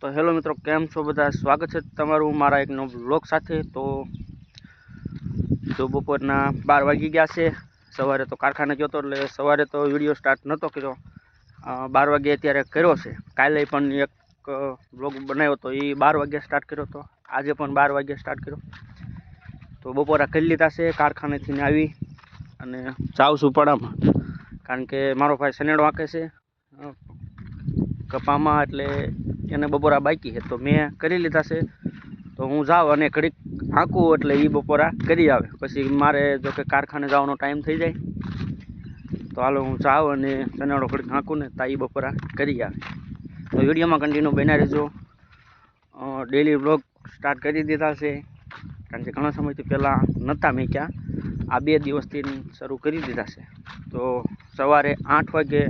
तो हेलो मित्रों, केम छो बधा? स्वागत है तमारू मारा एक नव व्लॉग साथे। तो जो बपोरना 12 वागी गया है। सवारे तो कारखाने गयो तो એટલે સવારે તો વિડિયો સ્ટાર્ટ નતો કર્યો। 12 વાગે અત્યારે કર્યો છે। કાલે પણ એક વ્લોગ બનાવ્યો તો એ 12 વાગે સ્ટાર્ટ કર્યો તો આજે પણ 12 વાગે સ્ટાર્ટ કર્યો। તો બપોરા કરી લીધા છે, કારખાનેથી આવી અને જાઉં છું પડામાં, કારણ કે મારો ભાઈ સનેડો આંકે છે કપામાં, એટલે એને બપોરા બાકી છે તો મેં કરી લીધા છે। તો હું જાઉં અને ઘડીક આંકું એટલે એ બપોરા કરી આવે, પછી મારે જો કે કારખાને જવાનો ટાઈમ થઈ જાય તો હાલો હું જાઉં અને સનેડો ઘડીક આંકું ને તા એ બપોરા કરી આવે। તો વિડીયોમાં કન્ટિન્યુ બન્યા રહેજો। ડેલી વ્લોગ સ્ટાર્ટ કરી દીધા છે, કારણ કે ઘણા સમયથી પહેલાં નહોતા મેં ક્યાં, આ 2 દિવસથી શરૂ કરી દીધા છે। તો સવારે 8 વાગે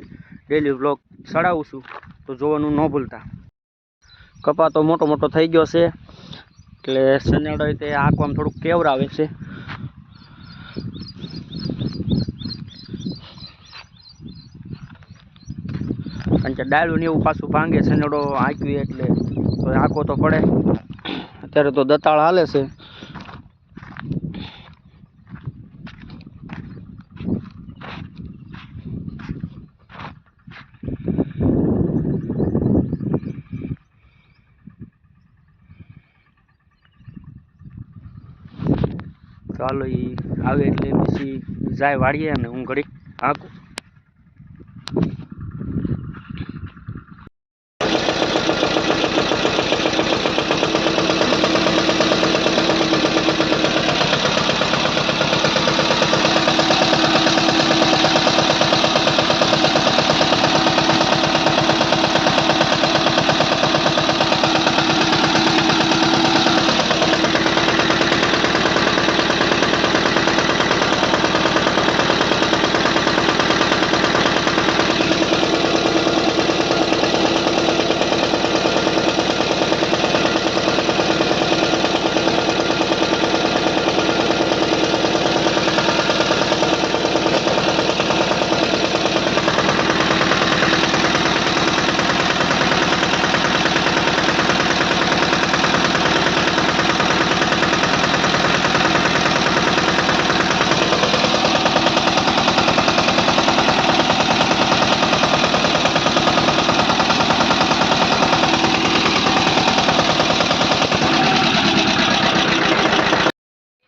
ડેલી વ્લોગ ચડાવું છું, તો જોવાનું ન ભૂલતા। કપા તો મોટો મોટો થઈ ગયો છે, એટલે સનેડો તે આંકવામાં થોડુંક કેવરાવે છે। કારણ કે ડાળું ને એવું પાછું ભાંગે સનેડો આંકવી એટલે, તો આંકો તો પડે। અત્યારે તો દતાળ હાલે છે। ચાલો એ આવે એટલે પછી જાય વાળીએ અને હું ઘડીક આંકું।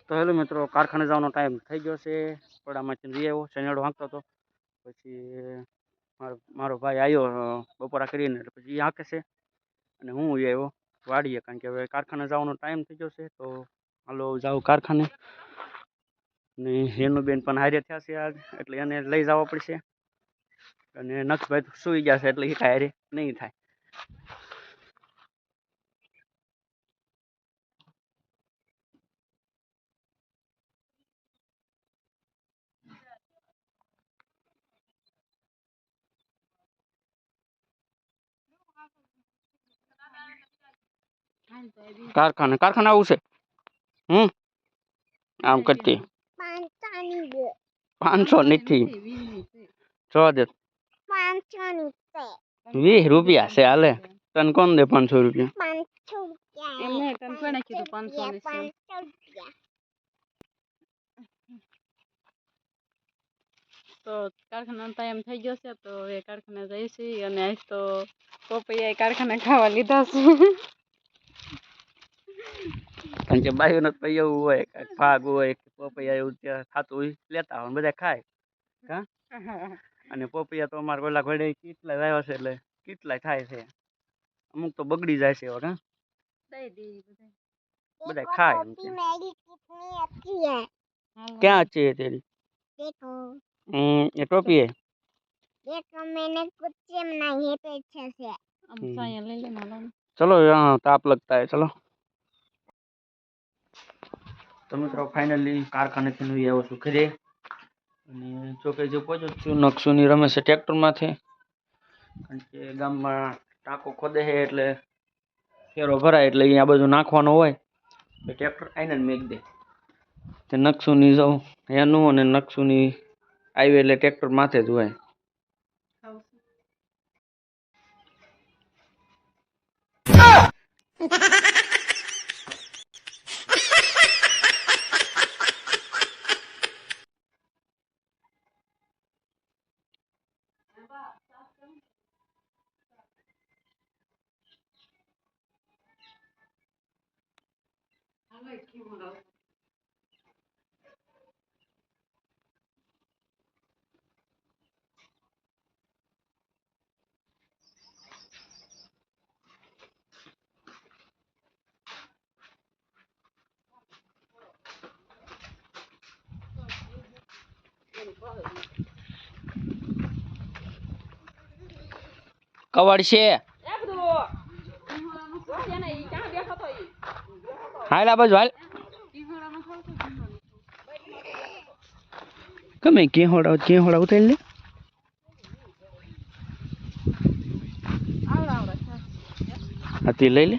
તો હેલો મિત્રો, કારખાને જવાનો ટાઈમ થઈ ગયો છે। પડામાંથી લઈ આવ્યો, સનેડો હાંકતો હતો, પછી મારો ભાઈ આવ્યો બપોરા કરીને, એટલે પછી એ હાંકે છે અને હું આવ્યો વાડીએ, કારણ કે હવે કારખાને જવાનો ટાઈમ થઈ ગયો છે। તો હાલો જાઉં કારખાને, ને હેનુબેન પણ હારે થયા છે આજ, એટલે એને લઈ જવા પડશે। અને નક્ષભાઈ તો સૂઈ ગયા છે, એટલે એ કાંઈ હારે નહીં થાય। કારખાને આવું છે। આમ કરતી 500 નથી, જોવા દે 20 રૂપિયા છે, હાલે તને કોણ દે 500 રૂપિયા? તો કારખાના ટાઈમ થઈ ગયો છે, તો એ કારખાને જઈશી। અને આજ તો પોપૈયા કારખાને ખાવા લીધા છે, કારણ કે બાયું નથી પૈ એવું હોય, ભાગ હોય, પોપૈયા એવું ત્યાં થતું હોય લેતા હોય, બધા ખાય। હા, અને પોપૈયા તો અમારે પેલા ઘડે કેટલા આવ્યા છે, એટલે કેટલાય થાય છે, અમુક તો બગડી જાય છે હવે। હા, બધા ખાય। ક્યાં अच्छी है तेरी? देखो ये टोपी है, देखो मैंने कुछ बनाई है तो अच्छे से। अब साया ले लेना लो। चलो यहाँ ताप लगता है, चलो। तो मित्रों फाइनली कारखाने થી નવી આવ્યો છું ઘરે, અને જો કે જે પહોંચ્યો છું નકશુની રમે છે ટ્રેક્ટરમાંથી, કારણ કે ગામમાં ટાંકો ખોદે છે એટલે ફેરો ભરાય એટલે અહીંયા બધું નાખવાનું હોય, તો ટ્રેક્ટર આઈને જ મેક દે। તે નકશુની જાઉં એનું અને નકશુની આવી એટલે ટ્રેક્ટર માથે જ હોય। કવડ છે હાલ આ બાજુ હાલ ગમે કેહોડા ઉતારી લે હતી લઈ લે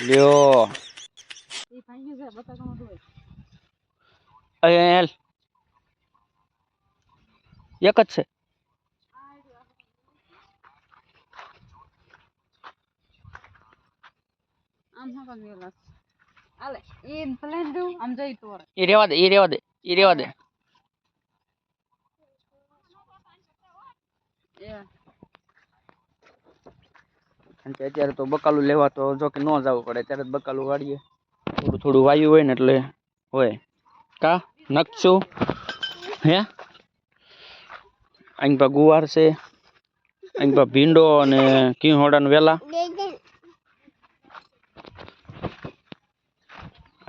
લ્યો એક જ છે એ રેવા દે અત્યારે તો બકાલું લેવા તો જો કે ન જવું પડે ત્યારે બકાલું વાળીએ થોડું વાયુ હોય ને એટલે હોય કા નકશું હે અહીં પા ગુવાર છે અહીં પા ભીંડો અને કિહોડા ને વેલા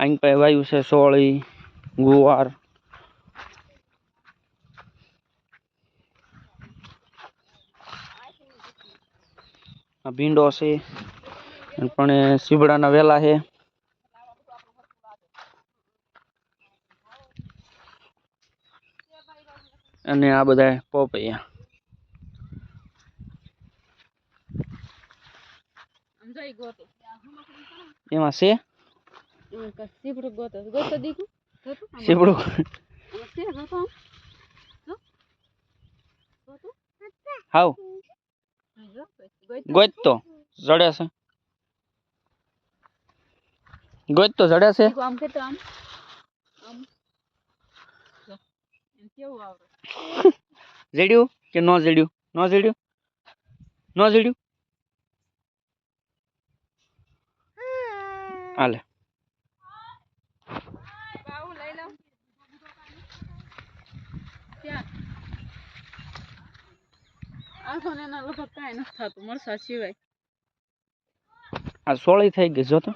અહીં પા વાયુ છે સોળી ગુવાર ભીંડો છે પણ સીબડાના વેલા છે અને આ બધા પોપૈયા એમાં છે સીબડું હાવ ગોત તો જડે છે જડ્યું કે ન જડ્યું હાલે આ સોળી થઈ ગઈ જો તો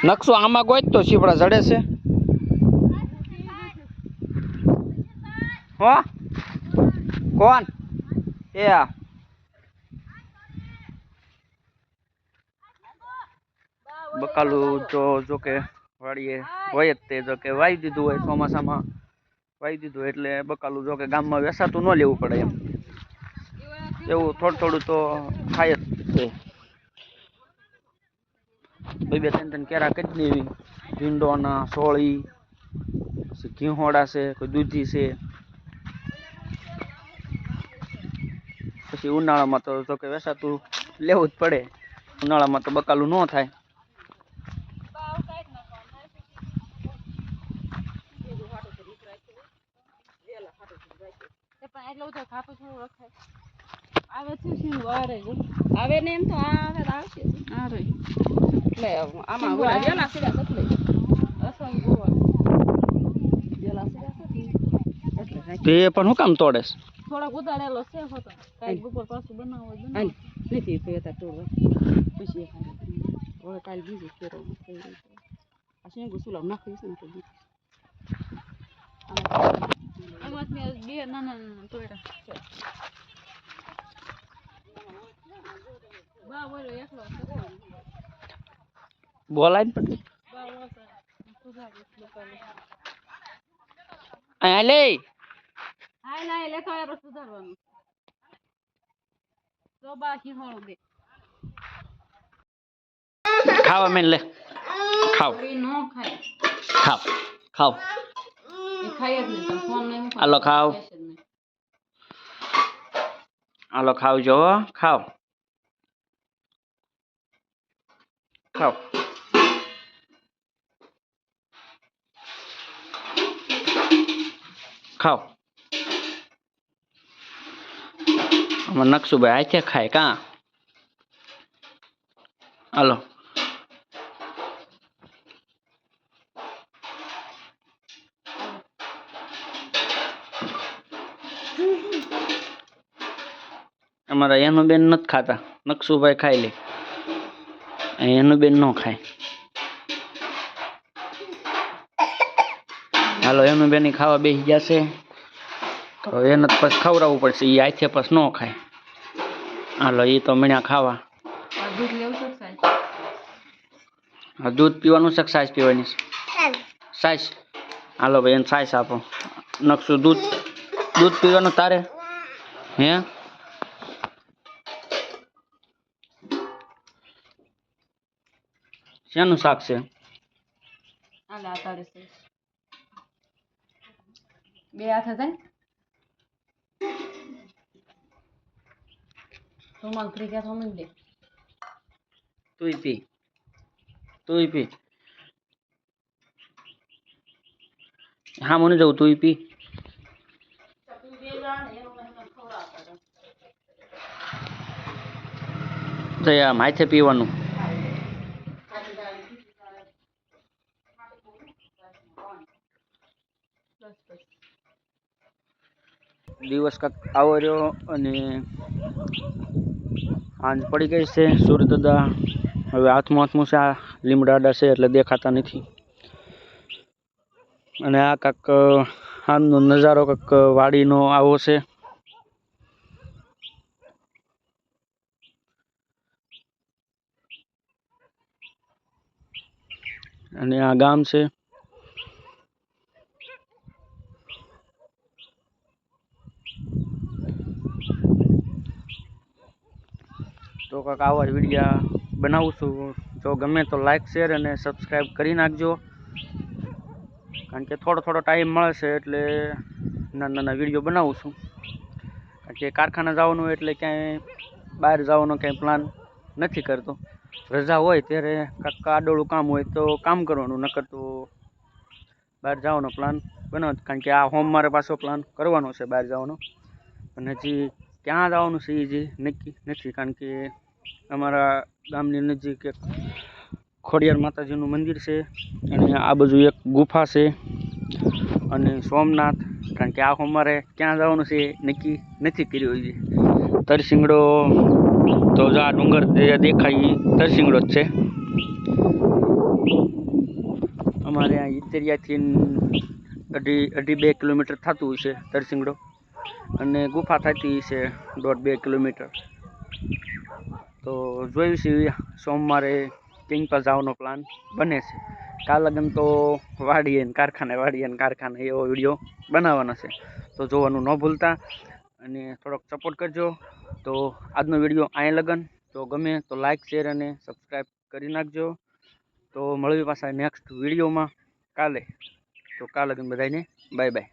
નકશો આમાં ગોત તો સીપડા જડે છે હો કોણ એ બકાલું જો કે વાડીએ હોય જ તે જો કે વાઈ દીધું હોય ચોમાસામાં વાઈ દીધું એટલે બકાલું જો કે ગામમાં વેસાતું ન લેવું પડે એમ એવું થોડું તો થાય જ છે બે ત્રણ કેરા કરી દેવી ભીંડોના સોળી પછી ઘીહોડા છે કોઈ દૂધી છે પછી ઉનાળામાં તો જો કે વેસાતું લેવું જ પડે ઉનાળામાં તો બકાલું ન થાય આવે ને એમ તો આવશે એટલે આમાં વેલા સીધા સપલે અસલ ગોવા વેલા સીધા તે પણ હું કામ તોડેસ થોડા ઉદાડેલો છે હોતો કાઈ બપોર પાછું બનાવો હોય નથી ફેતા તોડવા પછી હવે કાલ બીજું ફેરવ થઈ રહ્યું આ શેંગ સુલાવ નાખી છે ને તો આમાં બે નાના તોડ્યા બા બોલો એકલો બોલાય ને પણ આ લે હાય લાય લેખો એ રસ સુધારવાનું તો બાકી હોળું દે ખાવા મેં લે ખાવ એ નો ખાય ખાવ એ ખાય જ નહીં ફોન નહીં હાલો ખાવજો ખાવ આમાં નકશુભાઈ હાથે ખાય કા હાલો અમારા એનું બેન નથી ખાતા, નકશુભાઈ ખાઈ લે, એનું બેન ન ખાય. હાલો એનું બેન ખાવા બેસી ગયા છે, તો એને પછી ખવડાવવું પડશે. એ આથે પછી ન ખાય. હાલો એ તો મળ્યા ખાવા. દૂધ લેવું છે સાહેબ? દૂધ પીવાનું છે કે છાશ પીવાની છે? છાશ. હાલો ભાઈ એને છાશ આપો. નકશું દૂધ પીવાનું તારે? હે શેનું શાક છે? હાલ આતારે છે. બે હાથ હતા રૂમાલ ફ્રી ગયા તો દે. તુંય પી. હા મને જવું, તુંય પી. માથે પીવાનું. દિવસ કાંક આવો રહ્યો અને સાંજ પડી ગઈ છે. સૂર્ય દાદા હવે હાથમાં છે. આ લીમડાડા છે એટલે દેખાતા નથી. અને આ કાંક સાંજનો નજારો કાંક વાડીનો આવો છે. અને આ ગામ છે. તો કાંક આવા જ વિડીયા બનાવું છું. જો ગમે તો લાઈક શેર અને સબસ્ક્રાઈબ કરી નાખજો. કારણ કે થોડો ટાઈમ મળે છે એટલે નાના વિડીયો બનાવું છું. કારણ કે કારખાને જવાનું એટલે ક્યાંય બહાર જવાનો ક્યાંય પ્લાન નથી કરતો. રજા હોય ત્યારે કાંઈક આડોળું કામ હોય તો કામ કરવાનું, નકર તો બહાર જવાનો પ્લાન બનાવો. કારણ કે આ સોમવારે પાછો પ્લાન કરવાનો છે બહાર જવાનો. અને હજી ક્યાં જવાનું છે એ હજી નક્કી નથી. કારણ કે અમારા ગામની નજીક એક ખોડિયાર માતાજીનું મંદિર છે અને આ બાજુ એક ગુફા છે અને સોમનાથ. કારણ કે આ સોમવારે ક્યાં જવાનું છે નક્કી નથી કર્યું હજી. તરસિંગડો તો જો આ ડુંગર જે દેખાય એ તરસિંગડો જ છે. અમારે આ ઇતરિયાથી અઢી 2 કિલોમીટર થતું હશે તરસિંગડો, અને ગુફા થતી છે 1.5-2 કિલોમીટર. તો જોયું છે સોમવારે ક્યાંક પર જવાનો પ્લાન બને છે. કાલ લગન તો વાડીએ ને કારખાને એવો વિડીયો બનાવવાનો છે. તો જોવાનું ન ભૂલતા અને થોડોક સપોર્ટ કરજો. તો આજનો વિડીયો અહીંયા લગન. તો ગમે તો લાઈક શેર અને સબસ્ક્રાઈબ કરી નાખજો. તો મળવી પાછા નેક્સ્ટ વિડીયોમાં કાલે. તો કાલ લગન બધાને બાય બાય.